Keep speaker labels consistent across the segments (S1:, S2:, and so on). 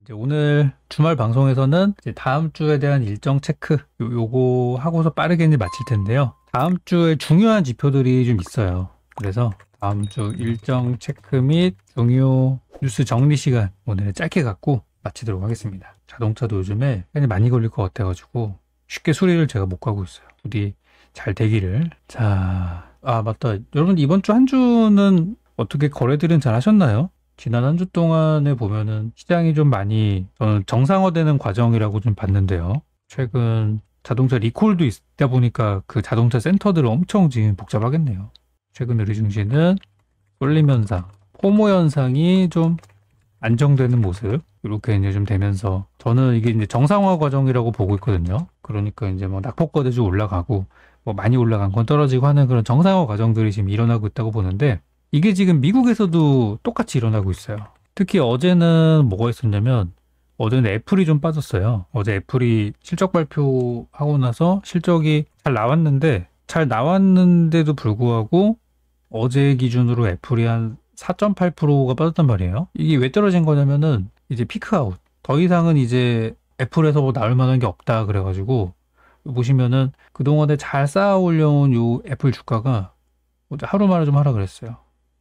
S1: 이제 오늘 주말 방송에서는 이제 다음 주에 대한 일정 체크 요거 하고서 빠르게 이제 마칠 텐데요. 다음 주에 중요한 지표들이 좀 있어요. 그래서 다음 주 일정 체크 및 중요 뉴스 정리 시간 오늘 짧게 갖고 마치도록 하겠습니다. 자동차도 요즘에 시간이 많이 걸릴 것 같아가지고 쉽게 수리를 제가 못 가고 있어요. 부디 잘 되기를. 자, 맞다. 여러분 이번 주 한 주는 어떻게 거래들은 잘 하셨나요? 지난 한 주 동안에 보면은 시장이 좀 많이 저는 정상화되는 과정이라고 좀 봤는데요. 최근 자동차 리콜도 있다 보니까 그 자동차 센터들은 엄청 지금 복잡하겠네요. 최근 의류 중시는 쏠림 현상, 포모 현상이 좀 안정되는 모습 이렇게 이제 좀 되면서 저는 이게 이제 정상화 과정이라고 보고 있거든요. 그러니까 이제 뭐 낙폭과대주 올라가고 뭐 많이 올라간 건 떨어지고 하는 그런 정상화 과정들이 지금 일어나고 있다고 보는데 이게 지금 미국에서도 똑같이 일어나고 있어요. 특히 어제는 뭐가 있었냐면 어제는 애플이 좀 빠졌어요. 어제 애플이 실적 발표하고 나서 실적이 잘 나왔는데도 불구하고 어제 기준으로 애플이 한 4.8%가 빠졌단 말이에요. 이게 왜 떨어진 거냐면은 이제 피크아웃. 더 이상은 이제 애플에서 뭐 나올 만한 게 없다 그래가지고 보시면은 그동안에 잘 쌓아 올려온 요 애플 주가가 어제 하루 만에 좀 하락을 했어요.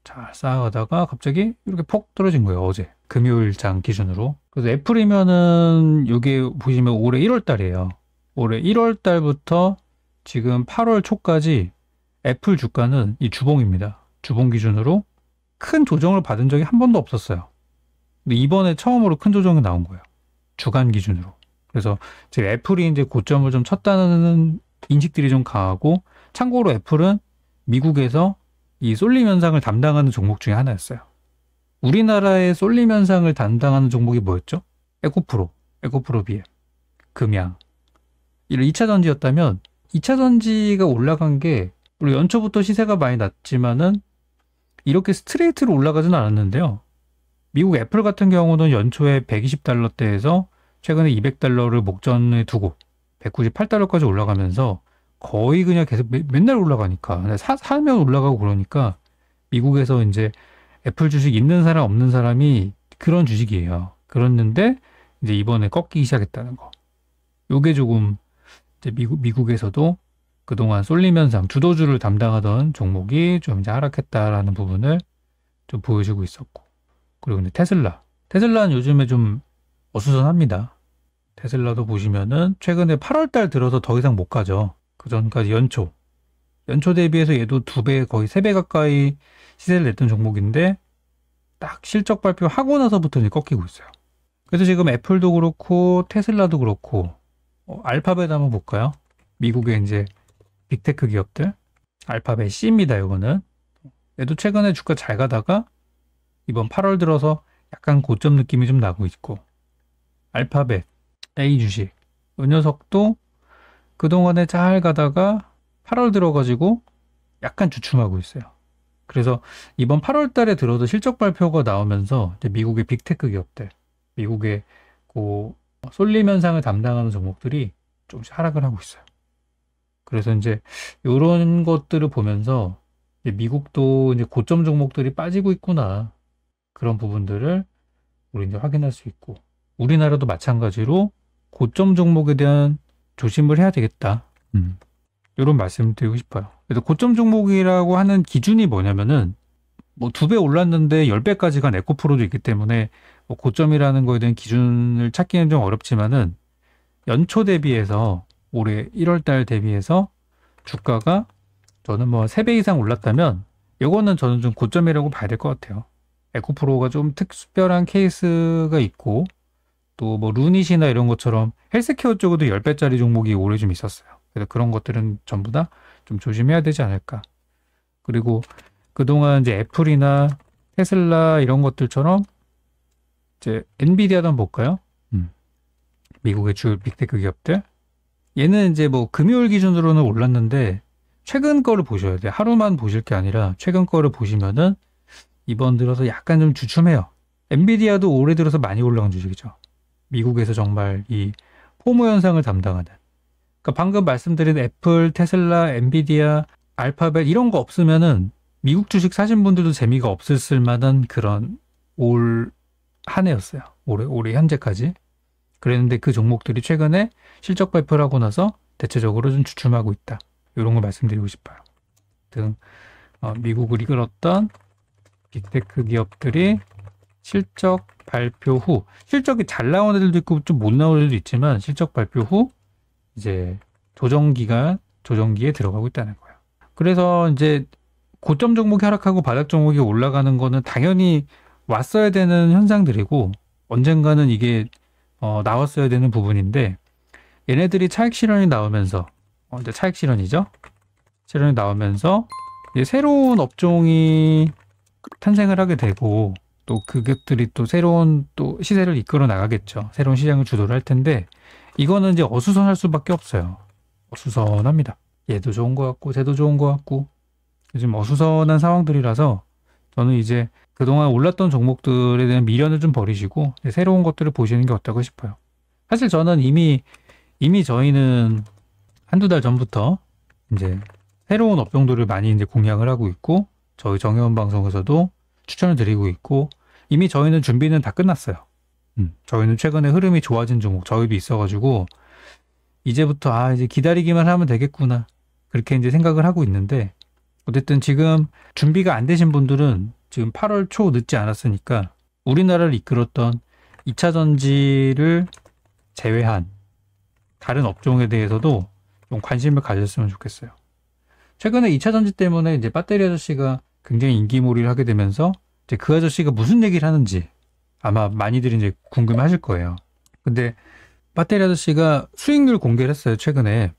S1: 잘 쌓아가다가 갑자기 이렇게 폭 떨어진 거예요. 어제 금요일 장 기준으로. 그래서 애플이면은 요게 보시면 올해 1월 달이에요. 올해 1월 달부터 지금 8월 초까지 애플 주가는 이 주봉입니다. 주봉 기준으로 큰 조정을 받은 적이 한 번도 없었어요. 근데 이번에 처음으로 큰 조정이 나온 거예요. 주간 기준으로. 그래서 지금 애플이 이제 고점을 좀 쳤다는 인식들이 좀 강하고, 참고로 애플은 미국에서 이 쏠림 현상을 담당하는 종목 중에 하나였어요. 우리나라의 쏠림 현상을 담당하는 종목이 뭐였죠? 에코프로 BM, 금양. 이런 2차 전지였다면 2차 전지가 올라간 게 우리 연초부터 시세가 많이 낮지만은 이렇게 스트레이트로 올라가진 않았는데요. 미국 애플 같은 경우는 연초에 120달러대에서 최근에 200달러를 목전에 두고 198달러까지 올라가면서 거의 그냥 계속 맨날 올라가니까 사면 올라가고 그러니까 미국에서 이제 애플 주식 있는 사람 없는 사람이 그런 주식이에요. 그랬는데 이제 이번에 꺾이기 시작했다는 거. 요게 조금 이제 미국에서도 그동안 쏠림 현상, 주도주를 담당하던 종목이 좀 이제 하락했다라는 부분을 좀 보여주고 있었고. 그리고 이제 테슬라는 요즘에 좀 어수선합니다. 테슬라도 보시면은 최근에 8월 달 들어서 더 이상 못 가죠. 그 전까지 연초 대비해서 얘도 2배, 거의 3배 가까이 시세를 냈던 종목인데 딱 실적 발표하고 나서부터 이제 꺾이고 있어요. 그래서 지금 애플도 그렇고 테슬라도 그렇고 알파벳 한번 볼까요? 미국의 이제 빅테크 기업들. 알파벳 C입니다. 이거는. 얘도 최근에 주가 잘 가다가 이번 8월 들어서 약간 고점 느낌이 좀 나고 있고, 알파벳 A 주식 이 녀석도 그동안에 잘 가다가 8월 들어가지고 약간 주춤하고 있어요. 그래서 이번 8월 달에 들어도 실적 발표가 나오면서 이제 미국의 빅테크 기업들, 미국의 그 쏠림 현상을 담당하는 종목들이 조금씩 하락을 하고 있어요. 그래서 이제 이런 것들을 보면서 이제 미국도 이제 고점 종목들이 빠지고 있구나. 그런 부분들을 우리 이제 확인할 수 있고, 우리나라도 마찬가지로 고점 종목에 대한 조심을 해야 되겠다. 이런 말씀을 드리고 싶어요. 그래서 고점 종목이라고 하는 기준이 뭐냐면은 뭐 2배 올랐는데 10배까지 간 에코프로도 있기 때문에 뭐 고점이라는 거에 대한 기준을 찾기는 좀 어렵지만은 연초 대비해서 올해 1월 달 대비해서 주가가 저는 뭐 3배 이상 올랐다면 이거는 저는 좀 고점이라고 봐야 될 것 같아요. 에코프로가 좀 특별한 케이스가 있고 또 뭐 루닛이나 이런 것처럼 헬스케어 쪽에도 10배짜리 종목이 올해 좀 있었어요. 그래서 그런 것들은 전부 다 좀 조심해야 되지 않을까. 그리고 그동안 이제 애플이나 테슬라 이런 것들처럼 이제 엔비디아도 한번 볼까요? 미국의 주 빅테크 기업들. 얘는 이제 뭐 금요일 기준으로는 올랐는데 최근 거를 보셔야 돼요. 하루만 보실 게 아니라 최근 거를 보시면은 이번 들어서 약간 좀 주춤해요. 엔비디아도 올해 들어서 많이 올라간 주식이죠. 미국에서 정말 이 포모 현상을 담당하는. 그러니까 방금 말씀드린 애플, 테슬라, 엔비디아, 알파벳 이런 거 없으면은 미국 주식 사신 분들도 재미가 없었을 만한 그런 올 한 해였어요. 올해 현재까지. 그랬는데 그 종목들이 최근에 실적 발표를 하고 나서 대체적으로 좀 주춤하고 있다. 이런 걸 말씀드리고 싶어요. 등 미국을 이끌었던 빅테크 기업들이 실적 발표 후, 실적이 잘 나온 애들도 있고 좀 못 나온 애들도 있지만 실적 발표 후 이제 조정기에 들어가고 있다는 거예요. 그래서 이제 고점 종목이 하락하고 바닥 종목이 올라가는 거는 당연히 왔어야 되는 현상들이고 언젠가는 이게 나왔어야 되는 부분인데 얘네들이 차익 실현이 나오면서 이제 차익 실현이죠. 실현이 나오면서 이제 새로운 업종이 탄생을 하게 되고 또 그것들이 또 새로운 또 시세를 이끌어 나가겠죠. 새로운 시장을 주도를 할 텐데 이거는 이제 어수선할 수밖에 없어요. 어수선합니다. 얘도 좋은 것 같고 쟤도 좋은 것 같고 요즘 어수선한 상황들이라서 저는 이제 그동안 올랐던 종목들에 대한 미련을 좀 버리시고 새로운 것들을 보시는 게 어떨까 싶어요. 사실 저는 이미 저희는 한두 달 전부터 이제 새로운 업종들을 많이 이제 공략을 하고 있고 저희 정혜원 방송에서도 추천을 드리고 있고 이미 저희는 준비는 다 끝났어요. 저희는 최근에 흐름이 좋아진 종목 저희도 있어가지고 이제부터 이제 기다리기만 하면 되겠구나 그렇게 이제 생각을 하고 있는데 어쨌든 지금 준비가 안 되신 분들은 지금 8월 초 늦지 않았으니까 우리나라를 이끌었던 2차 전지를 제외한 다른 업종에 대해서도 좀 관심을 가졌으면 좋겠어요. 최근에 2차 전지 때문에 이제 배터리 아저씨가 굉장히 인기몰이를 하게 되면서 이제 그 아저씨가 무슨 얘기를 하는지 아마 많이들 이제 궁금해하실 거예요. 근데 배터리 아저씨가 수익률 공개를 했어요. 최근에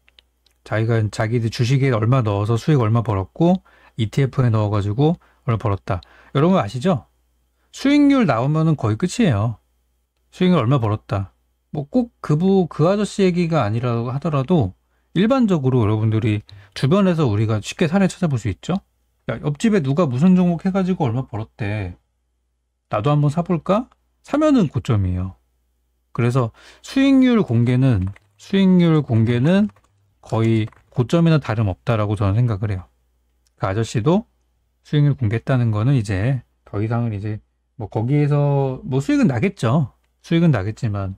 S1: 자기들 주식에 얼마 넣어서 수익 얼마 벌었고 ETF에 넣어가지고 얼마 벌었다. 여러분 아시죠? 수익률 나오면은 거의 끝이에요. 수익률 얼마 벌었다. 뭐 꼭 그 아저씨 얘기가 아니라고 하더라도 일반적으로 여러분들이 주변에서 우리가 쉽게 사례 찾아볼 수 있죠? 야, 옆집에 누가 무슨 종목 해가지고 얼마 벌었대. 나도 한번 사볼까? 사면은 고점이에요. 그래서 수익률 공개는 거의 고점이나 다름없다라고 저는 생각을 해요. 그 아저씨도 수익률 공개했다는 거는 이제 더 이상은 이제 뭐 거기에서 뭐 수익은 나겠죠. 수익은 나겠지만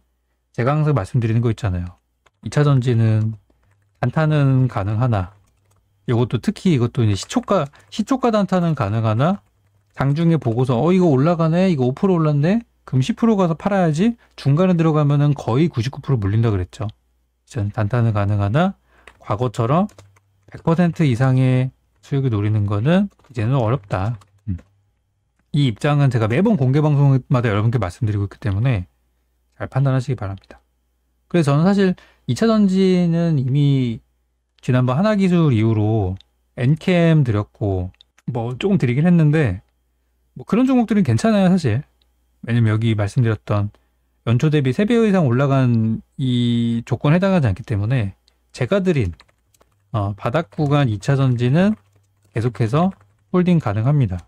S1: 제가 항상 말씀드리는 거 있잖아요. 2차 전지는 단타는 가능하나 특히 이것도 이제 시초가 단타는 가능하나 장중에 보고서 이거 올라가네 이거 5% 올랐네 그럼 10% 가서 팔아야지 중간에 들어가면은 거의 99% 물린다 그랬죠. 단타는 가능하나 과거처럼 100% 이상의 수익을 노리는 거는 이제는 어렵다. 이 입장은 제가 매번 공개 방송마다 여러분께 말씀드리고 있기 때문에 잘 판단하시기 바랍니다. 그래서 저는 사실 2차 전지는 이미 지난번 하나기술 이후로 엔캠 드렸고 뭐 조금 드리긴 했는데 뭐 그런 종목들은 괜찮아요 사실. 왜냐면 여기 말씀드렸던 연초 대비 3배 이상 올라간 이 조건에 해당하지 않기 때문에 제가 드린 바닥 구간 2차 전지는 계속해서 홀딩 가능합니다.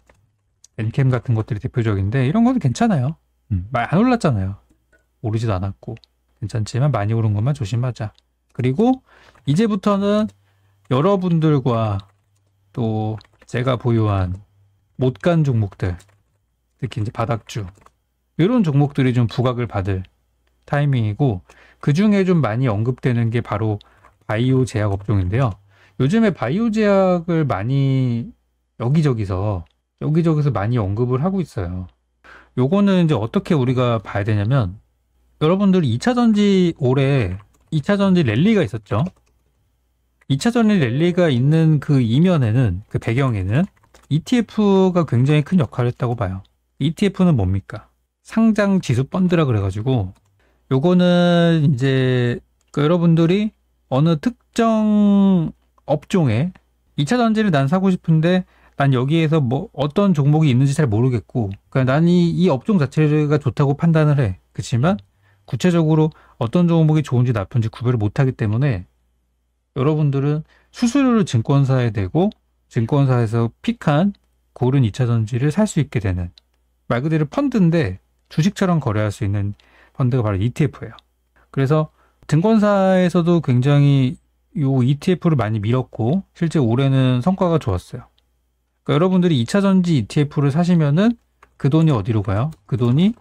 S1: 엔캠 같은 것들이 대표적인데 이런 것도 괜찮아요. 많이 안 올랐잖아요. 오르지도 않았고 괜찮지만 많이 오른 것만 조심하자. 그리고 이제부터는 여러분들과 또 제가 보유한 못 간 종목들 특히 이제 바닥주 이런 종목들이 좀 부각을 받을 타이밍이고 그 중에 좀 많이 언급되는 게 바로 바이오 제약 업종인데요. 요즘에 바이오 제약을 많이 여기저기서 많이 언급을 하고 있어요. 요거는 이제 어떻게 우리가 봐야 되냐면 여러분들이 2차 전지 올해 2차 전지 랠리가 있었죠. 2차 전지 랠리가 있는 그 이면에는 그 배경에는 ETF가 굉장히 큰 역할을 했다고 봐요. ETF는 뭡니까? 상장 지수 펀드라 그래가지고 요거는 이제 여러분들이 어느 특정 업종에 2차 전지를 난 사고 싶은데 난 여기에서 뭐 어떤 종목이 있는지 잘 모르겠고 그러니까 난 이 업종 자체가 좋다고 판단을 해. 그렇지만 구체적으로 어떤 종목이 좋은지 나쁜지 구별을 못하기 때문에 여러분들은 수수료를 증권사에 대고 증권사에서 픽한 고른 2차 전지를 살 수 있게 되는 말 그대로 펀드인데 주식처럼 거래할 수 있는 펀드가 바로 ETF예요. 그래서 증권사에서도 굉장히 요 ETF를 많이 밀었고 실제 올해는 성과가 좋았어요. 그러니까 여러분들이 2차 전지 ETF를 사시면은 그 돈이 어디로 가요? 그 돈이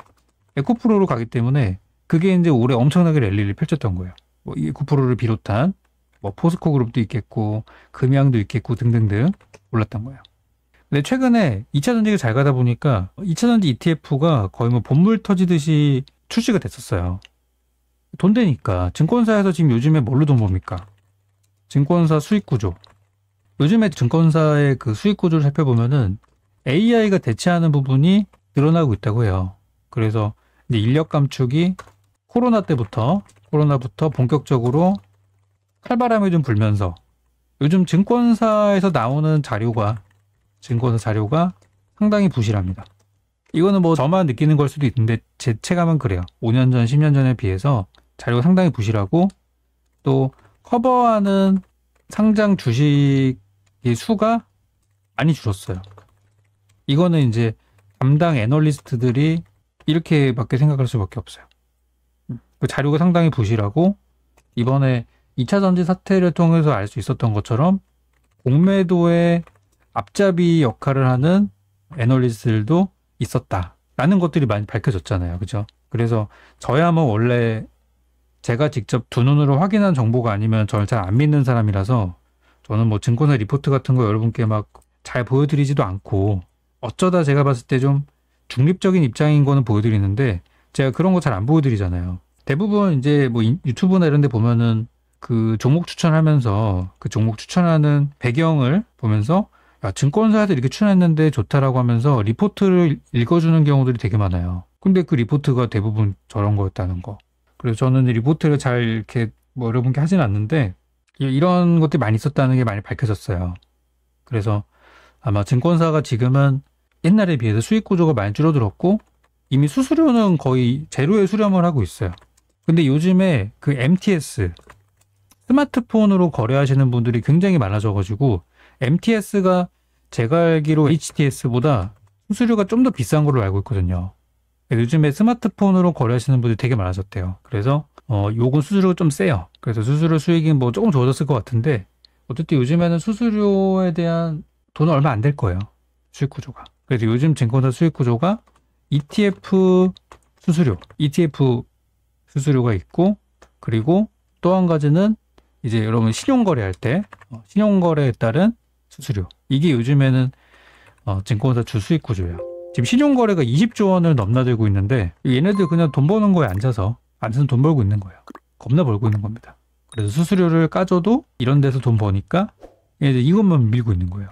S1: 에코프로로 가기 때문에 그게 이제 올해 엄청나게 랠리를 펼쳤던 거예요. 뭐 에코프로를 비롯한 뭐 포스코 그룹도 있겠고 금양도 있겠고 등등등 올랐던 거예요. 근데 최근에 2차 전지가 잘 가다 보니까 2차 전지 ETF가 거의 뭐 본물 터지듯이 출시가 됐었어요. 돈 되니까. 증권사에서 지금 요즘에 뭘로 돈 법니까? 증권사 수익 구조. 요즘에 증권사의 그 수익 구조를 살펴보면은 AI가 대체하는 부분이 늘어나고 있다고 해요. 그래서 이제 인력 감축이 코로나부터 본격적으로 칼바람이 좀 불면서 요즘 증권사 자료가 상당히 부실합니다. 이거는 뭐 저만 느끼는 걸 수도 있는데 제 체감은 그래요. 5년 전, 10년 전에 비해서 자료가 상당히 부실하고 또 커버하는 상장 주식의 수가 많이 줄었어요. 이거는 이제 담당 애널리스트들이 이렇게밖에 생각할 수밖에 없어요. 그 자료가 상당히 부실하고 이번에 2차 전지 사태를 통해서 알 수 있었던 것처럼 공매도의 앞잡이 역할을 하는 애널리스트들도 있었다라는 것들이 많이 밝혀졌잖아요. 그죠? 그래서 저야 뭐 원래 제가 직접 두 눈으로 확인한 정보가 아니면 저를 잘 안 믿는 사람이라서 저는 뭐 증권사 리포트 같은 거 여러분께 막 잘 보여드리지도 않고 어쩌다 제가 봤을 때 좀 중립적인 입장인 거는 보여드리는데 제가 그런 거 잘 안 보여드리잖아요. 대부분 이제 뭐 유튜브나 이런 데 보면은 그 종목 추천하면서 그 종목 추천하는 배경을 보면서 야, 증권사에서 이렇게 추천했는데 좋다라고 하면서 리포트를 읽어주는 경우들이 되게 많아요. 근데 그 리포트가 대부분 저런 거였다는 거. 그래서 저는 리포트를 잘 이렇게 뭐 여러분께 하진 않는데 이런 것들이 많이 있었다는 게 많이 밝혀졌어요. 그래서 아마 증권사가 지금은 옛날에 비해서 수익 구조가 많이 줄어들었고 이미 수수료는 거의 제로에 수렴을 하고 있어요. 근데 요즘에 그 MTS 스마트폰으로 거래하시는 분들이 굉장히 많아져가지고 MTS가 제가 알기로 HTS보다 수수료가 좀 더 비싼 걸로 알고 있거든요. 요즘에 스마트폰으로 거래하시는 분들이 되게 많아졌대요. 그래서 요건 수수료가 좀 세요. 그래서 수수료 수익이 뭐 조금 좋아졌을 것 같은데 어쨌든 요즘에는 수수료에 대한 돈은 얼마 안 될 거예요. 수익 구조가. 그래서 요즘 증권사 수익 구조가 ETF 수수료가 있고 그리고 또 한 가지는 이제 여러분 신용거래할 때 신용거래에 따른 수수료. 이게 요즘에는 증권사 주 수익 구조예요. 지금 신용거래가 20조 원을 넘나들고 있는데 얘네들 그냥 돈 버는 거에 앉아서 돈 벌고 있는 거예요. 겁나 벌고 있는 겁니다. 그래서 수수료를 까줘도 이런 데서 돈 버니까 얘네들 이것만 밀고 있는 거예요.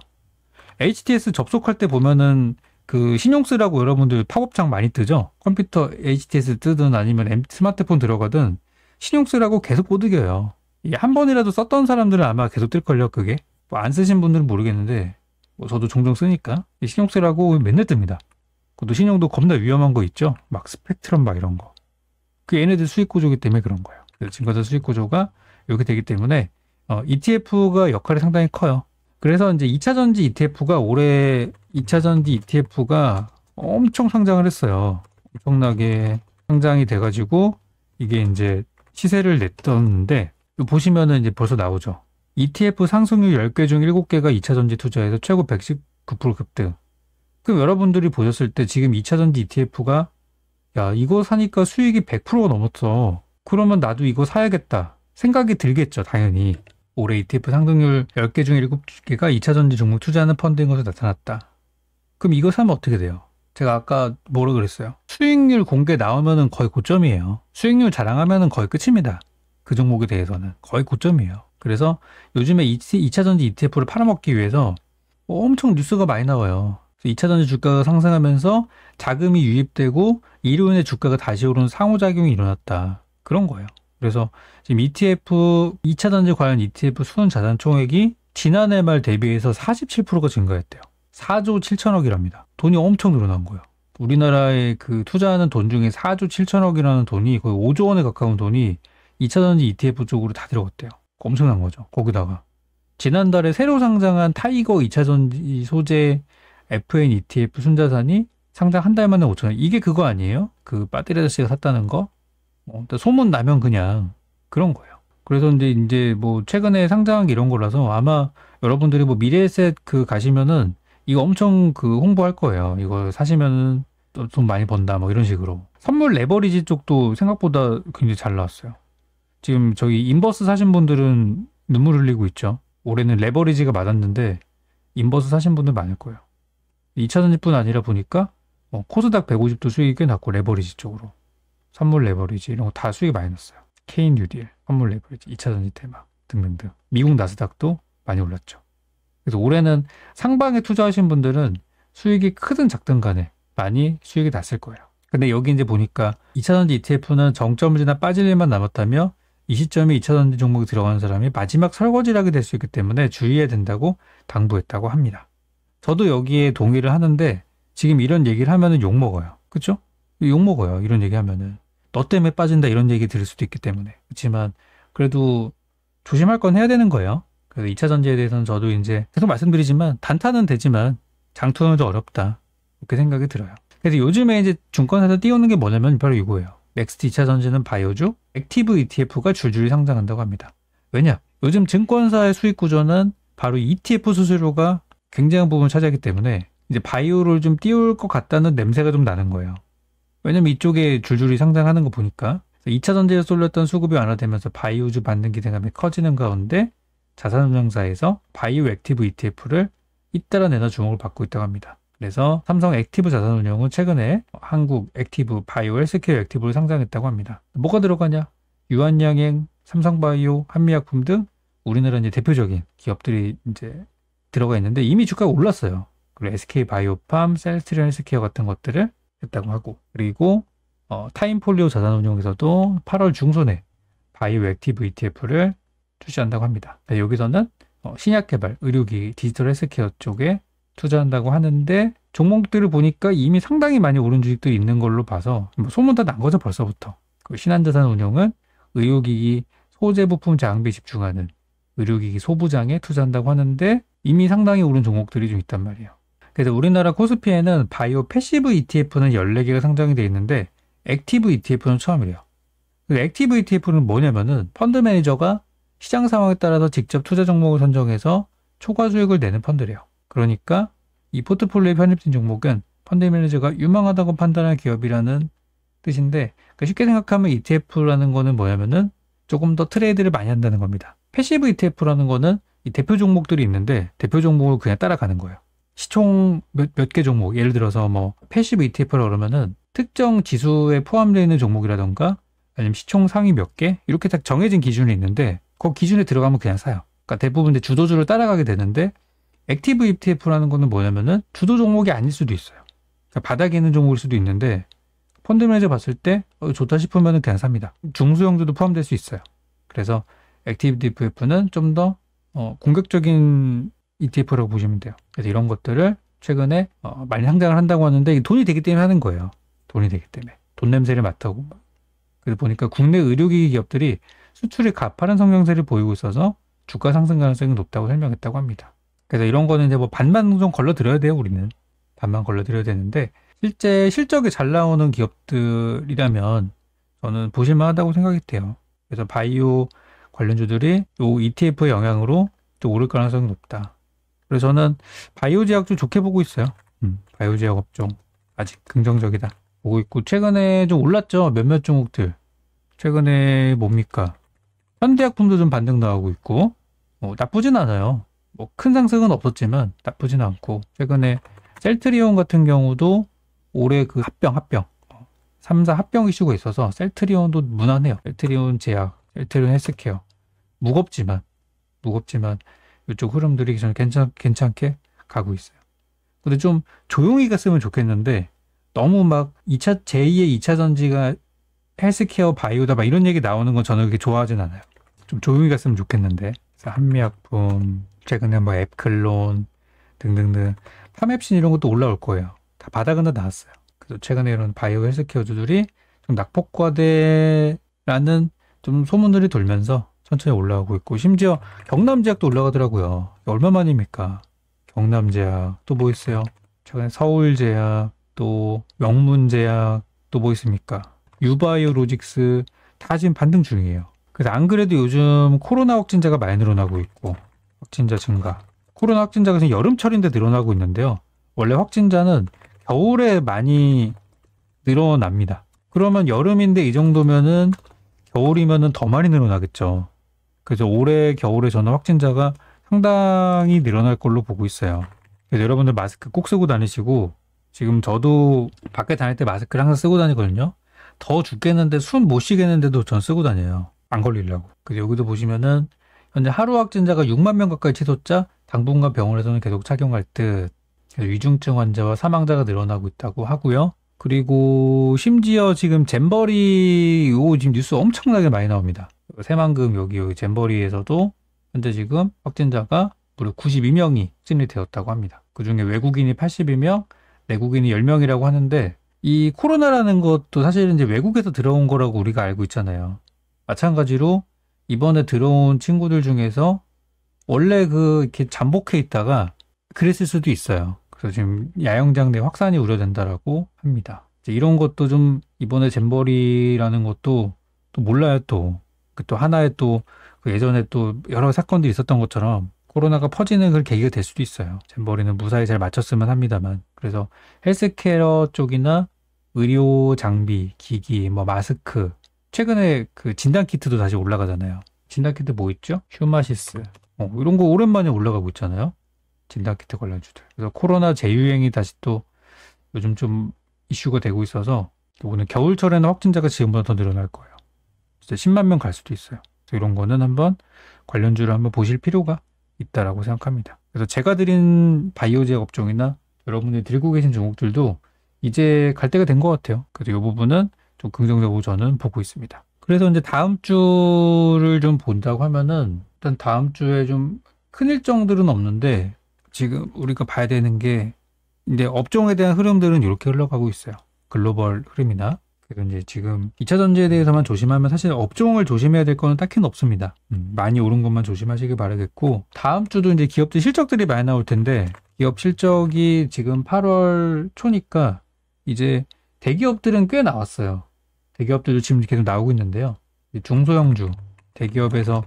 S1: HTS 접속할 때 보면은 그 신용 쓰라고 여러분들 팝업창 많이 뜨죠? 컴퓨터 HTS 뜨든 아니면 스마트폰 들어가든 신용 쓰라고 계속 꼬드겨요. 이게 한 번이라도 썼던 사람들은 아마 계속 뜰걸요, 그게. 뭐 안 쓰신 분들은 모르겠는데 뭐 저도 종종 쓰니까 신용 쓰라고 맨날 뜹니다. 그것도 신용도 겁나 위험한 거 있죠? 막 스펙트럼 막 이런 거. 그 얘네들 수익 구조기 때문에 그런 거예요. 그래서 증권사 수익 구조가 이렇게 되기 때문에 ETF가 역할이 상당히 커요. 그래서 이제 2차 전지 ETF가 올해 2차 전지 ETF가 엄청 상장을 했어요. 엄청나게 상장이 돼가지고 이게 이제 시세를 냈었는데 보시면은 이제 벌써 나오죠. ETF 상승률 10개 중 7개가 2차 전지 투자에서 최고 119% 급등. 그럼 여러분들이 보셨을 때 지금 2차 전지 ETF가 야 이거 사니까 수익이 100%가 넘었어. 그러면 나도 이거 사야겠다. 생각이 들겠죠, 당연히. 올해 ETF 상승률 10개 중 7개가 2차 전지 종목 투자하는 펀드인 것으로 나타났다. 그럼 이거 사면 어떻게 돼요? 제가 아까 뭐라 그랬어요? 수익률 공개 나오면은 거의 고점이에요. 수익률 자랑하면은 거의 끝입니다. 그 종목에 대해서는 거의 고점이에요. 그래서 요즘에 2차 전지 ETF를 팔아먹기 위해서 엄청 뉴스가 많이 나와요. 2차 전지 주가가 상승하면서 자금이 유입되고 이로 인해 주가가 다시 오르는 상호작용이 일어났다. 그런 거예요. 그래서 지금 2차 전지 관련 ETF 순 자산 총액이 지난해 말 대비해서 47%가 증가했대요. 4조 7천억이랍니다. 돈이 엄청 늘어난 거예요. 우리나라에 그 투자하는 돈 중에 4조 7천억이라는 돈이 거의 5조 원에 가까운 돈이 2차 전지 ETF 쪽으로 다 들어갔대요. 엄청난 거죠. 거기다가 지난달에 새로 상장한 타이거 2차 전지 소재 FN ETF 순자산이 상장 한 달 만에 5천억. 이게 그거 아니에요? 그 빠띠리 아저씨가 샀다는 거? 소문 나면 그냥 그런 거예요. 그래서 이제 뭐 최근에 상장한 게 이런 거라서 아마 여러분들이 뭐 미래에셋 그 가시면은 이거 엄청 그 홍보할 거예요. 이거 사시면은 돈 많이 번다 뭐 이런 식으로. 선물 레버리지 쪽도 생각보다 굉장히 잘 나왔어요. 지금 저기 인버스 사신 분들은 눈물 흘리고 있죠. 올해는 레버리지가 맞았는데 인버스 사신 분들 많을 거예요. 2차전지뿐 아니라 보니까 코스닥 150도 수익이 꽤 났고 레버리지 쪽으로. 선물 레버리지 이런 거 다 수익이 많이 났어요. 케인 뉴딜, 선물 레버리지, 2차전지 테마 등등등. 미국 나스닥도 많이 올랐죠. 그래서 올해는 상방에 투자하신 분들은 수익이 크든 작든 간에 많이 수익이 났을 거예요. 근데 여기 이제 보니까 2차전지 ETF는 정점을 지나 빠질 일만 남았다며 이 시점에 2차전지 종목이 들어가는 사람이 마지막 설거지를 하게 될 수 있기 때문에 주의해야 된다고 당부했다고 합니다. 저도 여기에 동의를 하는데 지금 이런 얘기를 하면은 욕먹어요. 그쵸? 욕먹어요. 이런 얘기 하면은. 너 때문에 빠진다 이런 얘기 들을 수도 있기 때문에. 그렇지만 그래도 조심할 건 해야 되는 거예요. 그래서 2차전지에 대해서는 저도 이제 계속 말씀드리지만 단타는 되지만 장투는 좀 어렵다. 그렇게 생각이 들어요. 그래서 요즘에 이제 증권사에서 띄우는 게 뭐냐면 바로 이거예요. 넥스트 2차전지는 바이오주, 액티브 ETF가 줄줄이 상장한다고 합니다. 왜냐? 요즘 증권사의 수익 구조는 바로 ETF 수수료가 굉장한 부분을 차지하기 때문에 이제 바이오를 좀 띄울 것 같다는 냄새가 좀 나는 거예요. 왜냐면 이쪽에 줄줄이 상장하는 거 보니까 2차전지에 쏠렸던 수급이 완화되면서 바이오주 받는 기대감이 커지는 가운데 자산운용사에서 바이오 액티브 ETF를 잇따라 내놔 주목을 받고 있다고 합니다. 그래서 삼성 액티브 자산운용은 최근에 한국 액티브 바이오 헬스케어 액티브를 상장했다고 합니다. 뭐가 들어가냐? 유한양행, 삼성바이오, 한미약품 등 우리나라 이제 대표적인 기업들이 이제 들어가 있는데 이미 주가가 올랐어요. 그리고 SK바이오팜, 셀트리온 헬스케어 같은 것들을 했다고 하고 그리고 타임폴리오 자산운용에서도 8월 중순에 바이오 액티브 ETF를 출시한다고 합니다. 여기서는 신약개발, 의료기, 디지털 헬스케어 쪽에 투자한다고 하는데 종목들을 보니까 이미 상당히 많이 오른 주식들이 있는 걸로 봐서 소문 다 난 거죠 벌써부터. 신한자산운용은 의료기기, 소재부품 장비 집중하는 의료기기 소부장에 투자한다고 하는데 이미 상당히 오른 종목들이 좀 있단 말이에요. 그래서 우리나라 코스피에는 바이오 패시브 ETF는 14개가 상장이 되어 있는데 액티브 ETF는 처음이래요. 액티브 ETF는 뭐냐면은 펀드 매니저가 시장 상황에 따라서 직접 투자 종목을 선정해서 초과 수익을 내는 펀드래요. 그러니까 이 포트폴리오에 편입된 종목은 펀드 매니저가 유망하다고 판단한 기업이라는 뜻인데 그러니까 쉽게 생각하면 ETF라는 거는 뭐냐면은 조금 더 트레이드를 많이 한다는 겁니다. 패시브 ETF라는 거는 이 대표 종목들이 있는데 대표 종목을 그냥 따라가는 거예요. 시총 몇 개 종목, 예를 들어서 뭐 패시브 ETF라고 그러면은 특정 지수에 포함되어 있는 종목이라던가 아니면 시총 상위 몇 개 이렇게 딱 정해진 기준이 있는데 그 기준에 들어가면 그냥 사요. 그러니까 대부분 주도주를 따라가게 되는데 액티브 ETF라는 거는 뭐냐면은 주도 종목이 아닐 수도 있어요. 그러니까 바닥에 있는 종목일 수도 있는데 펀드 매니저 봤을 때 좋다 싶으면 그냥 삽니다. 중소형주도 포함될 수 있어요. 그래서 액티브 ETF는 좀 더 공격적인 ETF라고 보시면 돼요. 그래서 이런 것들을 최근에 많이 상장을 한다고 하는데 돈이 되기 때문에 하는 거예요. 돈이 되기 때문에. 돈 냄새를 맡고. 그래서 보니까 국내 의료기기 기업들이 수출이 가파른 성장세를 보이고 있어서 주가 상승 가능성이 높다고 설명했다고 합니다. 그래서 이런 거는 이제 뭐 반만 좀 걸러드려야 돼요, 우리는. 반만 걸러드려야 되는데 실제 실적이 잘 나오는 기업들이라면 저는 보실만 하다고 생각이 돼요. 그래서 바이오 관련주들이 이 ETF의 영향으로 좀 오를 가능성이 높다. 그래서 저는 바이오 제약주 좋게 보고 있어요. 바이오 제약 업종 아직 긍정적이다 보고 있고 최근에 좀 올랐죠. 몇몇 종목들. 최근에 뭡니까? 현대약품도 좀 반등 나오고 있고 나쁘진 않아요. 뭐 큰 상승은 없었지만 나쁘진 않고 최근에 셀트리온 같은 경우도 올해 그 합병 3사 합병 이슈가 있어서 셀트리온도 무난해요. 셀트리온 제약, 셀트리온 헬스케어 무겁지만 이쪽 흐름들이 저는 괜찮게 가고 있어요. 근데 좀 조용히 갔으면 좋겠는데 너무 막 제2의 2차 전지가 헬스케어 바이오다 막 이런 얘기 나오는 건 저는 그렇게 좋아하진 않아요. 좀 조용히 갔으면 좋겠는데 한미약품 최근에 뭐 앱클론 등등등 파맵신 이런 것도 올라올 거예요. 다 바닥은 다 나왔어요. 그래서 최근에 이런 바이오 헬스케어주들이 좀 낙폭과대라는 좀 소문들이 돌면서 천천히 올라가고 있고 심지어 경남제약도 올라가더라고요. 얼마만입니까? 경남제약 또 뭐 있어요? 최근에 서울제약 또 명문제약 또 뭐 있습니까? 유바이오로직스 다 지금 반등 중이에요. 그래서 안 그래도 요즘 코로나 확진자가 많이 늘어나고 있고 확진자 증가 코로나 확진자가 지금 여름철인데 늘어나고 있는데요. 원래 확진자는 겨울에 많이 늘어납니다. 그러면 여름인데 이 정도면은 겨울이면은 더 많이 늘어나겠죠. 그래서 올해 겨울에 저는 확진자가 상당히 늘어날 걸로 보고 있어요. 그래서 여러분들 마스크 꼭 쓰고 다니시고, 지금 저도 밖에 다닐 때 마스크를 항상 쓰고 다니거든요. 더 죽겠는데 숨 못 쉬겠는데도 전 쓰고 다녀요. 안 걸리려고. 그래서 여기도 보시면은 현재 하루 확진자가 6만 명 가까이 치솟자 당분간 병원에서는 계속 착용할 듯. 위중증 환자와 사망자가 늘어나고 있다고 하고요. 그리고 심지어 지금 잼버리 요 지금 뉴스 엄청나게 많이 나옵니다. 새만금 여기 잼버리에서도 현재 지금 확진자가 무려 92명이 확진이 되었다고 합니다. 그중에 외국인이 82명, 내국인이 10명이라고 하는데, 이 코로나라는 것도 사실은 이제 외국에서 들어온 거라고 우리가 알고 있잖아요. 마찬가지로 이번에 들어온 친구들 중에서 원래 이렇게 잠복해 있다가 그랬을 수도 있어요. 그래서 지금 야영장 내 확산이 우려된다라고 합니다. 이제 이런 것도 좀 이번에 잼버리라는 것도 또 몰라요. 또 하나의 또 예전에 또 여러 사건들이 있었던 것처럼 코로나가 퍼지는 그 계기가 될 수도 있어요. 잼버리는 무사히 잘 마쳤으면 합니다만. 그래서 헬스케어 쪽이나 의료 장비, 기기, 뭐 마스크, 최근에 그 진단키트도 다시 올라가잖아요. 진단키트 뭐 있죠? 휴마시스. 이런 거 오랜만에 올라가고 있잖아요. 진단키트 관련주들. 그래서 코로나 재유행이 다시 또 요즘 좀 이슈가 되고 있어서 이거는 겨울철에는 확진자가 지금보다 더 늘어날 거예요. 진짜 10만 명 갈 수도 있어요. 그래서 이런 거는 한번 관련주를 한번 보실 필요가 있다라고 생각합니다. 그래서 제가 드린 바이오제약 업종이나 여러분들이 들고 계신 종목들도 이제 갈 때가 된 것 같아요. 그래서 이 부분은 좀 긍정적으로 저는 보고 있습니다. 그래서 이제 다음 주를 좀 본다고 하면은 일단 다음 주에 좀 큰 일정들은 없는데 지금 우리가 봐야 되는 게 이제 업종에 대한 흐름들은 이렇게 흘러가고 있어요. 글로벌 흐름이나. 그래서 이제 지금 2차 전지에 대해서만 조심하면 사실 업종을 조심해야 될 거는 딱히는 없습니다. 많이 오른 것만 조심하시길 바라겠고, 다음 주도 이제 기업들 실적들이 많이 나올 텐데 기업 실적이 지금 8월 초니까 이제 대기업들은 꽤 나왔어요. 대기업들도 지금 계속 나오고 있는데요. 중소형주, 대기업에서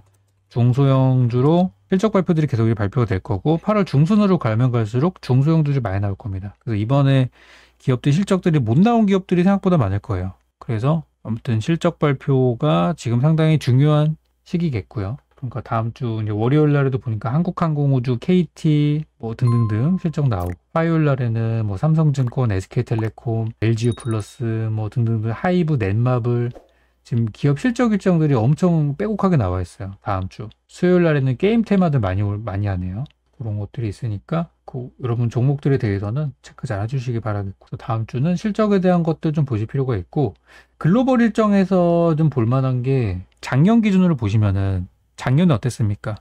S1: 중소형주로 실적 발표들이 계속 발표가 될 거고 8월 중순으로 가면 갈수록 중소형주들이 많이 나올 겁니다. 그래서 이번에 기업들 실적들이 못 나온 기업들이 생각보다 많을 거예요. 그래서 아무튼 실적 발표가 지금 상당히 중요한 시기겠고요. 그러니까 다음 주 이제 월요일 날에도 보니까 한국항공우주, KT 뭐 등등등 실적 나오고, 화요일 날에는 뭐 삼성증권, SK텔레콤, LG유플러스 뭐 등등등 하이브, 넷마블 지금 기업 실적 일정들이 엄청 빼곡하게 나와 있어요. 다음 주 수요일 날에는 게임 테마들 많이 하네요. 그런 것들이 있으니까 여러분 종목들에 대해서는 체크 잘 해주시기 바라겠고, 다음 주는 실적에 대한 것들 좀 보실 필요가 있고, 글로벌 일정에서 좀 볼만한 게 작년 기준으로 보시면은 작년에 어땠습니까?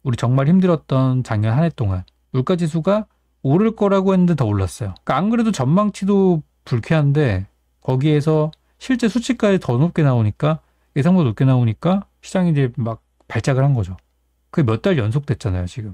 S1: 우리 정말 힘들었던 작년 한 해 동안 물가지수가 오를 거라고 했는데 더 올랐어요. 그러니까 안 그래도 전망치도 불쾌한데 거기에서 실제 수치까지 더 높게 나오니까, 예상보다 높게 나오니까 시장이 이제 막 발작을 한 거죠. 그게 몇 달 연속 됐잖아요, 지금.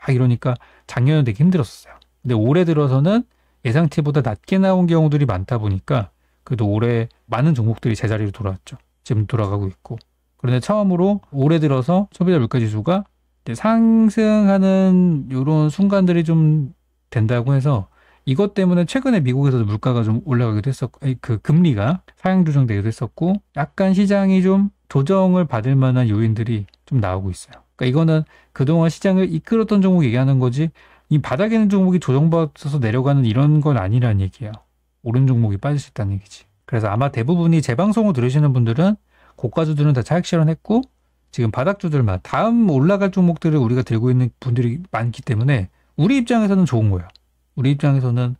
S1: 이러니까 작년에 되게 힘들었어요. 근데 올해 들어서는 예상치보다 낮게 나온 경우들이 많다 보니까 그래도 올해 많은 종목들이 제자리로 돌아왔죠. 지금 돌아가고 있고. 그런데 처음으로 올해 들어서 소비자 물가지수가 이제 상승하는 이런 순간들이 좀 된다고 해서, 이것 때문에 최근에 미국에서도 물가가 좀 올라가기도 했었고, 그 금리가 상향 조정되기도 했었고, 약간 시장이 좀 조정을 받을 만한 요인들이 좀 나오고 있어요. 그러니까 이거는 그동안 시장을 이끌었던 종목 얘기하는 거지, 이 바닥에 있는 종목이 조정받아서 내려가는 이런 건 아니라는 얘기예요. 오른 종목이 빠질 수 있다는 얘기지. 그래서 아마 대부분이 제 방송을 들으시는 분들은 고가주들은 다 차익 실현했고, 지금 바닥주들만 다음 올라갈 종목들을 우리가 들고 있는 분들이 많기 때문에 우리 입장에서는 좋은 거예요. 우리 입장에서는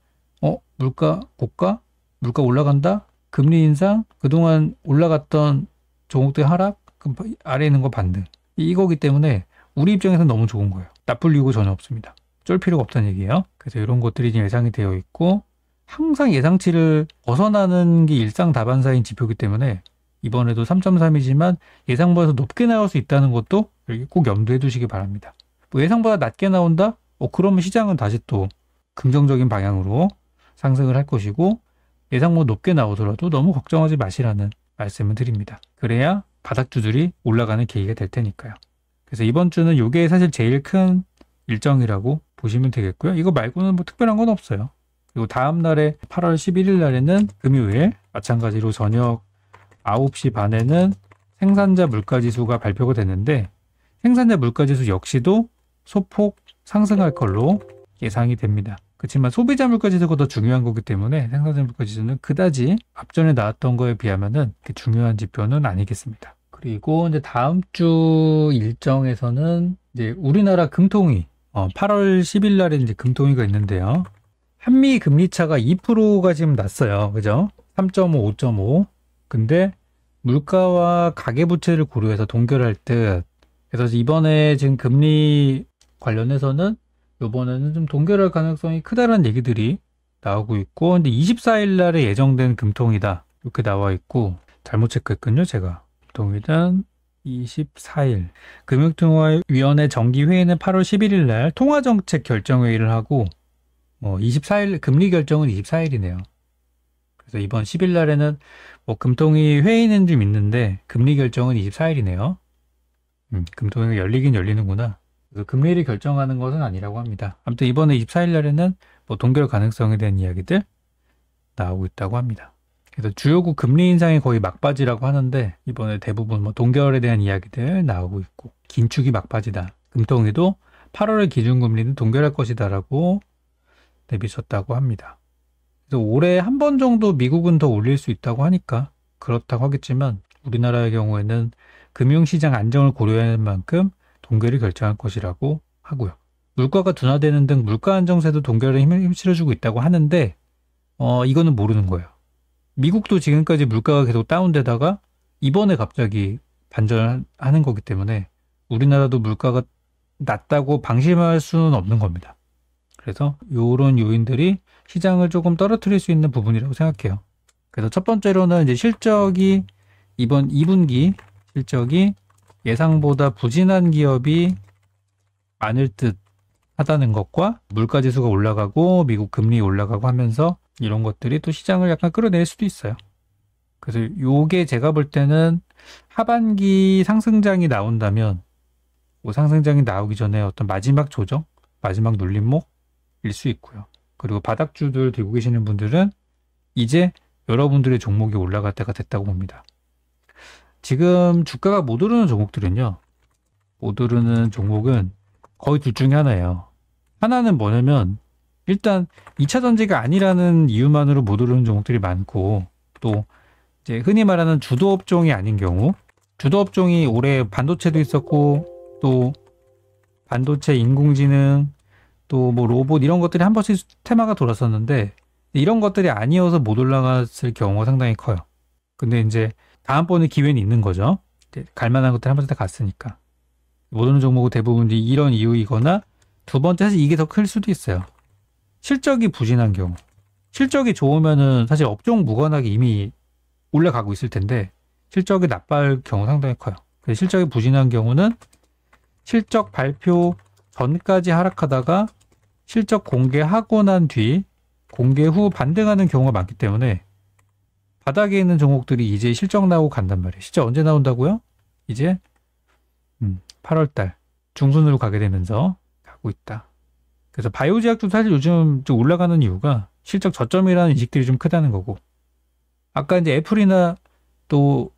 S1: 물가 올라간다, 금리 인상, 그동안 올라갔던 종목들 하락, 그럼 아래에 있는 거 반등, 이거기 때문에 우리 입장에서는 너무 좋은 거예요. 나쁠 이유가 전혀 없습니다. 쫄 필요가 없다는 얘기예요. 그래서 이런 것들이 지금 예상이 되어 있고, 항상 예상치를 벗어나는 게 일상다반사인 지표이기 때문에 이번에도 3.3이지만 예상보다 높게 나올 수 있다는 것도 꼭 염두에 두시기 바랍니다. 뭐 예상보다 낮게 나온다? 그러면 시장은 다시 또 긍정적인 방향으로 상승을 할 것이고, 예상보다 높게 나오더라도 너무 걱정하지 마시라는 말씀을 드립니다. 그래야 바닥주들이 올라가는 계기가 될 테니까요. 그래서 이번 주는 이게 사실 제일 큰 일정이라고 보시면 되겠고요. 이거 말고는 뭐 특별한 건 없어요. 그리고 다음 날에 8월 11일 날에는 금요일 마찬가지로 저녁 9시 반에는 생산자 물가지수가 발표가 됐는데 생산자 물가지수 역시도 소폭 상승할 걸로 예상이 됩니다. 그렇지만 소비자 물가지수가 더 중요한 거기 때문에 생산자 물가지수는 그다지 앞전에 나왔던 거에 비하면은 중요한 지표는 아니겠습니다. 그리고 이제 다음 주 일정에서는 이제 우리나라 금통위 8월 10일 날에 이제 금통위가 있는데요. 한미 금리 차가 2%가 지금 났어요. 그죠? 3.5, 5.5. 근데 물가와 가계부채를 고려해서 동결할 듯. 그래서 이번에 지금 금리 관련해서는 이번에는 좀 동결할 가능성이 크다는 얘기들이 나오고 있고, 근데 24일 날에 예정된 금통이다. 이렇게 나와 있고, 잘못 체크했군요, 제가. 금통이는 24일. 금융통화위원회 정기회의는 8월 11일 날 통화정책 결정회의를 하고, 24일, 금리 결정은 24일이네요. 그래서 이번 10일 날에는 금통위 회의는 좀 있는데, 금리 결정은 24일이네요. 금통위가 열리긴 열리는구나. 그래서 금리를 결정하는 것은 아니라고 합니다. 아무튼 이번에 24일 날에는 동결 가능성에 대한 이야기들 나오고 있다고 합니다. 그래서 주요국 금리 인상이 거의 막바지라고 하는데 이번에 대부분 동결에 대한 이야기들 나오고 있고 긴축이 막바지다. 금통위도 8월의 기준금리는 동결할 것이다라고 내비쳤다고 합니다. 그래서 올해 한 번 정도 미국은 더 올릴 수 있다고 하니까 그렇다고 하겠지만 우리나라의 경우에는 금융시장 안정을 고려할 만큼 동결이 결정할 것이라고 하고요. 물가가 둔화되는 등 물가 안정세도 동결에 힘을 실어주고 있다고 하는데 이거는 모르는 거예요. 미국도 지금까지 물가가 계속 다운되다가 이번에 갑자기 반전하는 거기 때문에 우리나라도 물가가 낮다고 방심할 수는 없는 겁니다. 그래서 이런 요인들이 시장을 조금 떨어뜨릴 수 있는 부분이라고 생각해요. 그래서 첫 번째로는 이제 실적이 이번 2분기 실적이 예상보다 부진한 기업이 많을 듯 하다는 것과 물가지수가 올라가고 미국 금리 올라가고 하면서 이런 것들이 또 시장을 약간 끌어낼 수도 있어요. 그래서 요게 제가 볼 때는 하반기 상승장이 나온다면 상승장이 나오기 전에 어떤 마지막 조정, 마지막 눌림목일 수 있고요. 그리고 바닥주들 들고 계시는 분들은 이제 여러분들의 종목이 올라갈 때가 됐다고 봅니다. 지금 주가가 못 오르는 종목들은요. 못 오르는 종목은 거의 둘 중에 하나예요. 하나는 뭐냐면 일단 2차 전지가 아니라는 이유만으로 못 오르는 종목들이 많고 또 이제 흔히 말하는 주도 업종이 아닌 경우 주도 업종이 올해 반도체도 있었고 또 반도체 인공지능 또 로봇 이런 것들이 한 번씩 테마가 돌았었는데 이런 것들이 아니어서 못 올라갔을 경우가 상당히 커요. 근데 이제 다음번에 기회는 있는 거죠. 갈만한 것들 한 번씩 다 갔으니까. 모르는 종목은 대부분 이런 이유이거나 두 번째 사실 이게 더 클 수도 있어요. 실적이 부진한 경우. 실적이 좋으면은 사실 업종 무관하게 이미 올라가고 있을 텐데 실적이 나빠할 경우 상당히 커요. 그래서 실적이 부진한 경우는 실적 발표 전까지 하락하다가 실적 공개하고 난 뒤 공개 후 반등하는 경우가 많기 때문에 바닥에 있는 종목들이 이제 실적 나오고 간단 말이에요. 실적 언제 나온다고요? 이제 8월달 중순으로 가게 되면서 가고 있다. 그래서 바이오제약도 사실 요즘 좀 올라가는 이유가 실적 저점이라는 인식들이 좀 크다는 거고 아까 이제 애플이나 또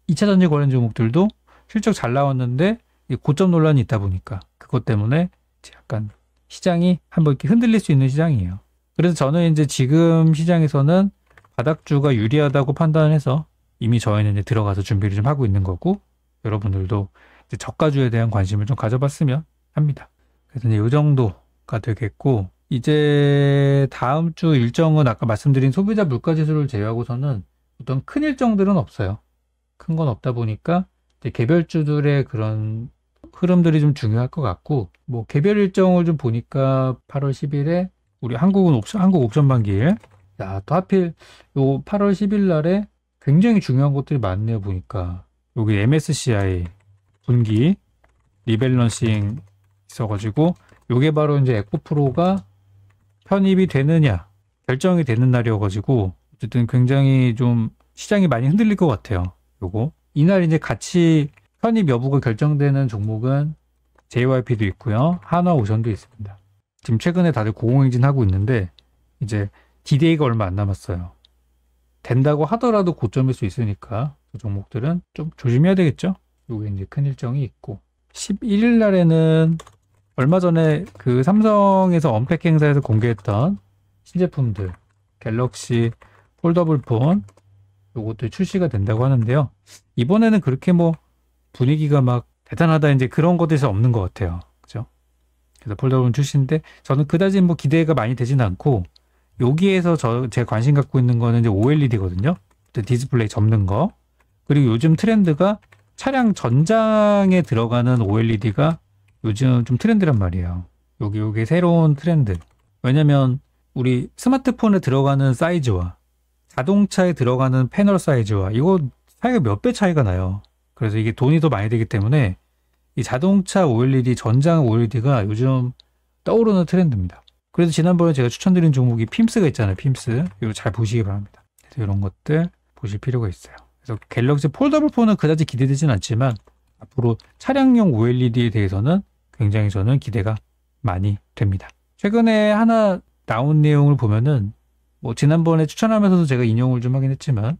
S1: 2차 전지 관련 종목들도 실적 잘 나왔는데 고점 논란이 있다 보니까 그것 때문에 이제 약간 시장이 한번 이렇게 흔들릴 수 있는 시장이에요. 그래서 저는 이제 지금 시장에서는 바닥주가 유리하다고 판단해서 이미 저희는 이제 들어가서 준비를 좀 하고 있는 거고 여러분들도 이제 저가주에 대한 관심을 좀 가져봤으면 합니다. 그래서 이제 이 정도가 되겠고 이제 다음 주 일정은 아까 말씀드린 소비자 물가지수를 제외하고서는 어떤 큰 일정들은 없어요. 큰 건 없다 보니까 이제 개별주들의 그런 흐름들이 좀 중요할 것 같고 개별 일정을 좀 보니까 8월 10일에 우리 한국 옵션 반기일 또 하필 요 8월 10일 날에 굉장히 중요한 것들이 많네요. 보니까 여기 MSCI 분기 리밸런싱 있어가지고 요게 바로 이제 에코프로가 편입이 되느냐 결정이 되는 날이어가지고 어쨌든 굉장히 좀 시장이 많이 흔들릴 것 같아요. 요거 이날 이제 같이 편입 여부가 결정되는 종목은 JYP도 있고요. 한화오션도 있습니다. 지금 최근에 다들 고공행진하고 있는데 이제 D-Day가 얼마 안 남았어요. 된다고 하더라도 고점일 수 있으니까 그 종목들은 좀 조심해야 되겠죠. 요게 이제 큰 일정이 있고 11일 날에는 얼마 전에 그 삼성에서 언팩 행사에서 공개했던 신제품들 갤럭시 폴더블 폰 요것도 출시가 된다고 하는데요. 이번에는 그렇게 뭐 분위기가 막 대단하다 이제 그런 것들이 없는 것 같아요. 그죠? 그래서 폴더블 출시인데 저는 그다지 뭐 기대가 많이 되진 않고 여기에서 제가 관심 갖고 있는 거는 이제 OLED거든요. 디스플레이 접는 거. 그리고 요즘 트렌드가 차량 전장에 들어가는 OLED가 요즘 좀 트렌드란 말이에요. 요게 새로운 트렌드. 왜냐면 우리 스마트폰에 들어가는 사이즈와 자동차에 들어가는 패널 사이즈와 이거 차이가 몇 배 차이가 나요. 그래서 이게 돈이 더 많이 되기 때문에 이 자동차 OLED, 전장 OLED가 요즘 떠오르는 트렌드입니다. 그래서 지난번에 제가 추천드린 종목이 핌스가 있잖아요. 핌스. 이거 잘 보시기 바랍니다. 그래서 이런 것들 보실 필요가 있어요. 그래서 갤럭시 폴더블 폰은 그다지 기대되진 않지만 앞으로 차량용 OLED에 대해서는 굉장히 저는 기대가 많이 됩니다. 최근에 하나 나온 내용을 보면은 뭐 지난번에 추천하면서도 제가 인용을 좀 하긴 했지만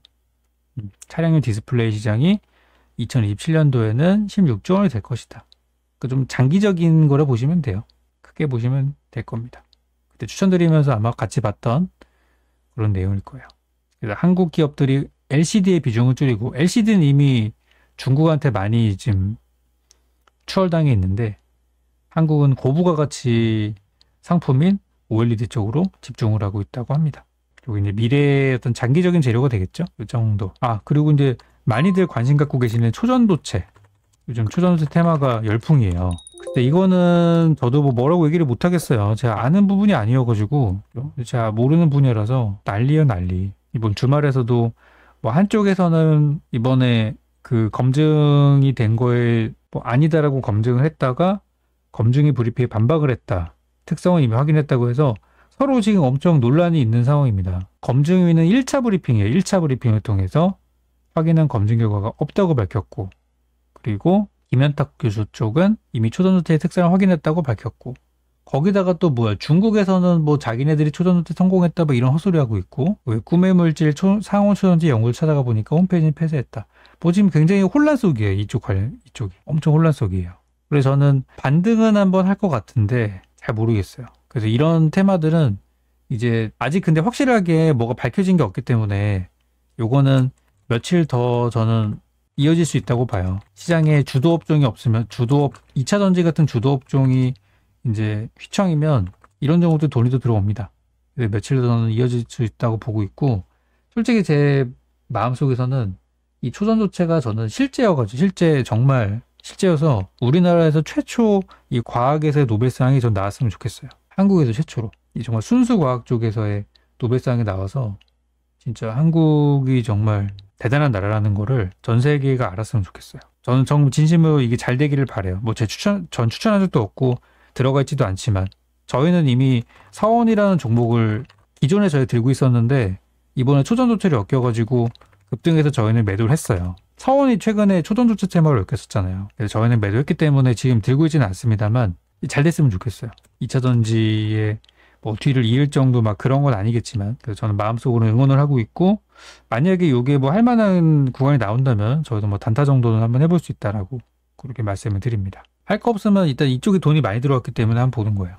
S1: 차량용 디스플레이 시장이 2027년도에는 16조 원이 될 것이다. 그러니까 좀 장기적인 거라 보시면 돼요. 크게 보시면 될 겁니다. 그때 추천드리면서 아마 같이 봤던 그런 내용일 거예요. 그래서 한국 기업들이 LCD의 비중을 줄이고 LCD는 이미 중국한테 많이 지금 추월당해 있는데 한국은 고부가 가치 상품인 OLED 쪽으로 집중을 하고 있다고 합니다. 여기 이제 미래의 어떤 장기적인 재료가 되겠죠? 이 정도. 그리고 이제 많이들 관심 갖고 계시는 초전도체. 요즘 초전도체 테마가 열풍이에요. 근데 이거는 저도 뭐라고 얘기를 못 하겠어요. 제가 아는 부분이 아니어가지고 제가 모르는 분야라서 난리예요, 난리. 이번 주말에서도 뭐 한쪽에서는 이번에 그 검증이 된 거에 뭐 아니다라고 검증을 했다가 검증이 불입해 반박을 했다. 특성은 이미 확인했다고 해서 서로 지금 엄청 논란이 있는 상황입니다. 검증위는 1차 브리핑이에요. 1차 브리핑을 통해서 확인한 검증 결과가 없다고 밝혔고 그리고 김현탁 교수 쪽은 이미 초전도체의 특성을 확인했다고 밝혔고 거기다가 또 뭐야 중국에서는 뭐 자기네들이 초전도체 성공했다 뭐 이런 헛소리 하고 있고 왜 꿈의 물질 상온 초전지 연구를 찾아가 보니까 홈페이지는 폐쇄했다. 뭐 지금 굉장히 혼란 속이에요. 이쪽이 엄청 혼란 속이에요. 그래서 저는 반등은 한번 할 것 같은데 잘 모르겠어요. 그래서 이런 테마들은 이제 아직 근데 확실하게 뭐가 밝혀진 게 없기 때문에 요거는 며칠 더 저는 이어질 수 있다고 봐요. 시장에 주도 업종이 없으면 2차 전지 같은 주도 업종이 이제 휘청이면 이런 종목도 돈이 더 들어옵니다. 며칠 더 저는 이어질 수 있다고 보고 있고 솔직히 제 마음속에서는 이 초전도체가 저는 실제여가지고 정말 실제여서 우리나라에서 최초 이 과학에서의 노벨상이 전 나왔으면 좋겠어요. 한국에서 최초로. 이 정말 순수 과학 쪽에서의 노벨상이 나와서 진짜 한국이 정말 대단한 나라라는 거를 전 세계가 알았으면 좋겠어요. 저는 정말 진심으로 이게 잘 되기를 바라요. 뭐 전 추천한 적도 없고 들어가 있지도 않지만 저희는 이미 사원이라는 종목을 기존에 저희 들고 있었는데 이번에 초전도체를 엮여가지고 급등해서 저희는 매도를 했어요. 사원이 최근에 초전도체 테마를 엮였었잖아요. 그래서 저희는 매도했기 때문에 지금 들고 있지는 않습니다만 잘 됐으면 좋겠어요. 2차 전지에 뭐 뒤를 이을 정도 막 그런 건 아니겠지만 그래서 저는 마음속으로 응원을 하고 있고 만약에 이게 뭐 할 만한 구간이 나온다면 저희도 뭐 단타 정도는 한번 해볼 수 있다라고 그렇게 말씀을 드립니다. 할 거 없으면 일단 이쪽에 돈이 많이 들어왔기 때문에 한번 보는 거예요.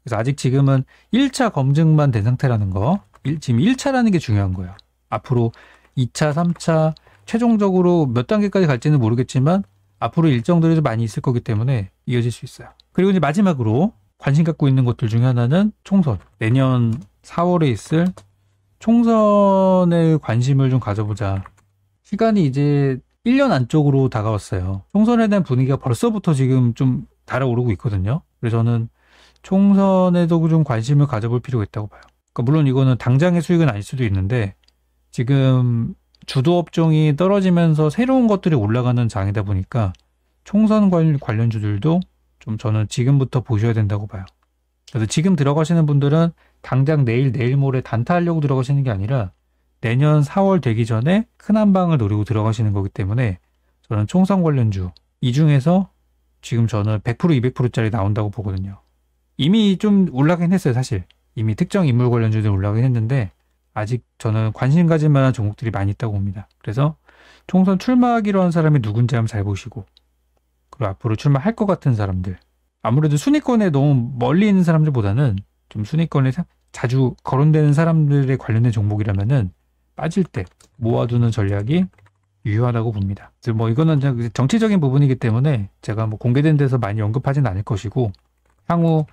S1: 그래서 아직 지금은 1차 검증만 된 상태라는 거 지금 1차라는 게 중요한 거예요. 앞으로 2차, 3차 최종적으로 몇 단계까지 갈지는 모르겠지만 앞으로 일정들이 좀 많이 있을 거기 때문에 이어질 수 있어요. 그리고 이제 마지막으로 관심 갖고 있는 것들 중에 하나는 총선. 내년 4월에 있을 총선에 관심을 좀 가져보자. 시간이 이제 1년 안쪽으로 다가왔어요. 총선에 대한 분위기가 벌써부터 지금 좀 달아오르고 있거든요. 그래서 저는 총선에도 좀 관심을 가져볼 필요가 있다고 봐요. 그러니까 물론 이거는 당장의 수익은 아닐 수도 있는데 지금 주도 업종이 떨어지면서 새로운 것들이 올라가는 장이다 보니까 총선 관련주들도 좀 저는 지금부터 보셔야 된다고 봐요. 그래서 지금 들어가시는 분들은 당장 내일 모레 단타하려고 들어가시는 게 아니라 내년 4월 되기 전에 큰 한 방을 노리고 들어가시는 거기 때문에 저는 총선 관련주 이 중에서 지금 저는 100% 200%짜리 나온다고 보거든요. 이미 좀 올라가긴 했어요. 사실 이미 특정 인물 관련주들이 올라가긴 했는데 아직 저는 관심 가질 만한 종목들이 많이 있다고 봅니다. 그래서 총선 출마하기로 한 사람이 누군지 한번 잘 보시고, 그리고 앞으로 출마할 것 같은 사람들, 아무래도 순위권에 너무 멀리 있는 사람들보다는 좀 순위권에 자주 거론되는 사람들에 관련된 종목이라면은 빠질 때 모아두는 전략이 유효하다고 봅니다. 그래서 뭐 이거는 정치적인 부분이기 때문에 제가 뭐 공개된 데서 많이 언급하지는 않을 것이고, 향후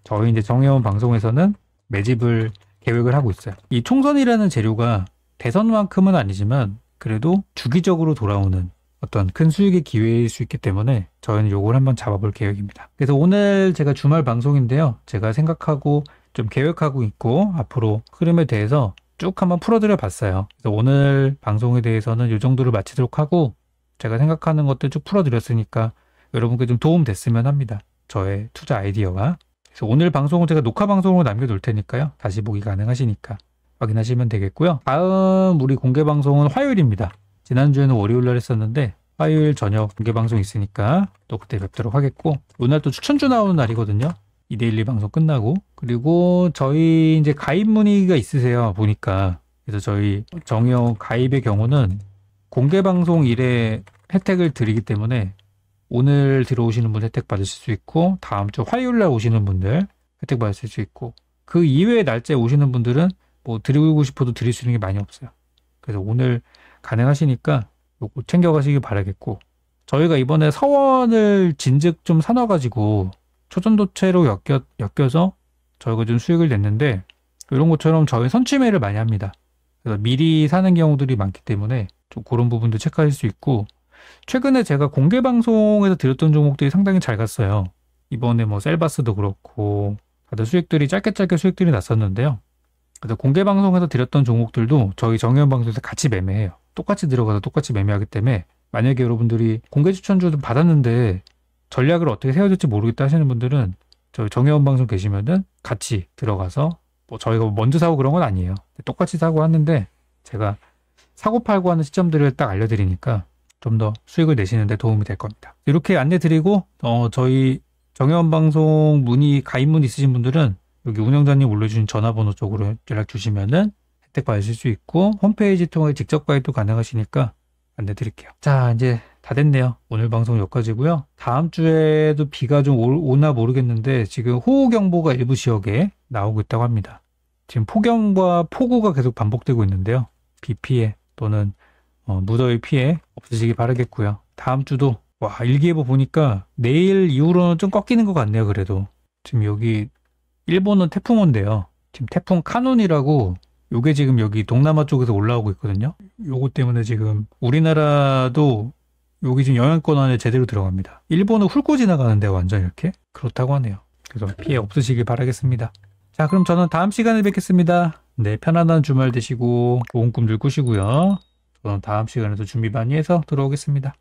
S1: 저희 이제 정혜원 방송에서는 매집을 계획을 하고 있어요. 이 총선이라는 재료가 대선만큼은 아니지만 그래도 주기적으로 돌아오는 어떤 큰 수익의 기회일 수 있기 때문에 저희는 요걸 한번 잡아볼 계획입니다. 그래서 오늘 제가 주말 방송인데요. 제가 생각하고 좀 계획하고 있고 앞으로 흐름에 대해서 쭉 한번 풀어드려 봤어요. 그래서 오늘 방송에 대해서는 이 정도로 마치도록 하고, 제가 생각하는 것들 쭉 풀어드렸으니까 여러분께 좀 도움 됐으면 합니다. 저의 투자 아이디어가. 그래서 오늘 방송은 제가 녹화 방송으로 남겨놓을 테니까요. 다시 보기 가능하시니까 확인하시면 되겠고요. 다음 우리 공개 방송은 화요일입니다. 지난주에는 월요일날 했었는데 화요일 저녁 공개 방송 있으니까 또 그때 뵙도록 하겠고, 오늘 또 추천주 나오는 날이거든요. 이데일리 방송 끝나고. 그리고 저희 이제 가입 문의가 있으세요, 보니까. 그래서 저희 정혜원 가입의 경우는 공개 방송 일에 혜택을 드리기 때문에 오늘 들어오시는 분 혜택 받으실 수 있고, 다음 주 화요일 날 오시는 분들 혜택 받으실 수 있고, 그 이외의 날짜에 오시는 분들은 뭐 드리고 싶어도 드릴 수 있는 게 많이 없어요. 그래서 오늘 가능하시니까 요거 챙겨가시기 바라겠고, 저희가 이번에 서원을 진즉 좀 사놔가지고 초전도체로 엮여서 저희가 좀 수익을 냈는데, 이런 것처럼 저희 선취매를 많이 합니다. 그래서 미리 사는 경우들이 많기 때문에 좀 그런 부분도 체크할 수 있고, 최근에 제가 공개 방송에서 드렸던 종목들이 상당히 잘 갔어요. 이번에 뭐 셀바스도 그렇고 다들 수익들이 짧게 수익들이 났었는데요. 그래서 공개 방송에서 드렸던 종목들도 저희 정혜원 방송에서 같이 매매해요. 똑같이 들어가서 똑같이 매매하기 때문에 만약에 여러분들이 공개 추천주도 받았는데 전략을 어떻게 세워야 될지 모르겠다 하시는 분들은 저희 정혜원 방송 계시면은 같이 들어가서, 뭐 저희가 먼저 사고 그런 건 아니에요. 똑같이 사고 하는데 제가 사고 팔고 하는 시점들을 딱 알려드리니까 좀 더 수익을 내시는데 도움이 될 겁니다. 이렇게 안내 드리고, 저희 정혜원 방송 가입 문의 있으신 분들은 여기 운영자님 올려주신 전화번호 쪽으로 연락 주시면은 혜택 받으실 수 있고, 홈페이지 통해 직접 가입도 가능하시니까 안내 드릴게요. 자, 이제 다 됐네요. 오늘 방송 여기까지고요. 다음 주에도 비가 좀 오나 모르겠는데 지금 호우경보가 일부 지역에 나오고 있다고 합니다. 지금 폭염과 폭우가 계속 반복되고 있는데요. 비 피해 또는 무더위 피해 없으시기 바라겠고요. 다음 주도 일기예보 보니까 내일 이후로는 좀 꺾이는 것 같네요. 그래도 지금 여기 일본은 태풍 온대요. 지금 태풍 카눈이라고, 요게 지금 여기 동남아 쪽에서 올라오고 있거든요. 요거 때문에 지금 우리나라도 여기 지금 영향권 안에 제대로 들어갑니다. 일본은 훑고 지나가는데 완전 이렇게 그렇다고 하네요. 그래서 피해 없으시길 바라겠습니다. 자, 그럼 저는 다음 시간에 뵙겠습니다. 네, 편안한 주말 되시고 좋은 꿈들 꾸시고요. 저는 다음 시간에도 준비 많이 해서 들어오겠습니다.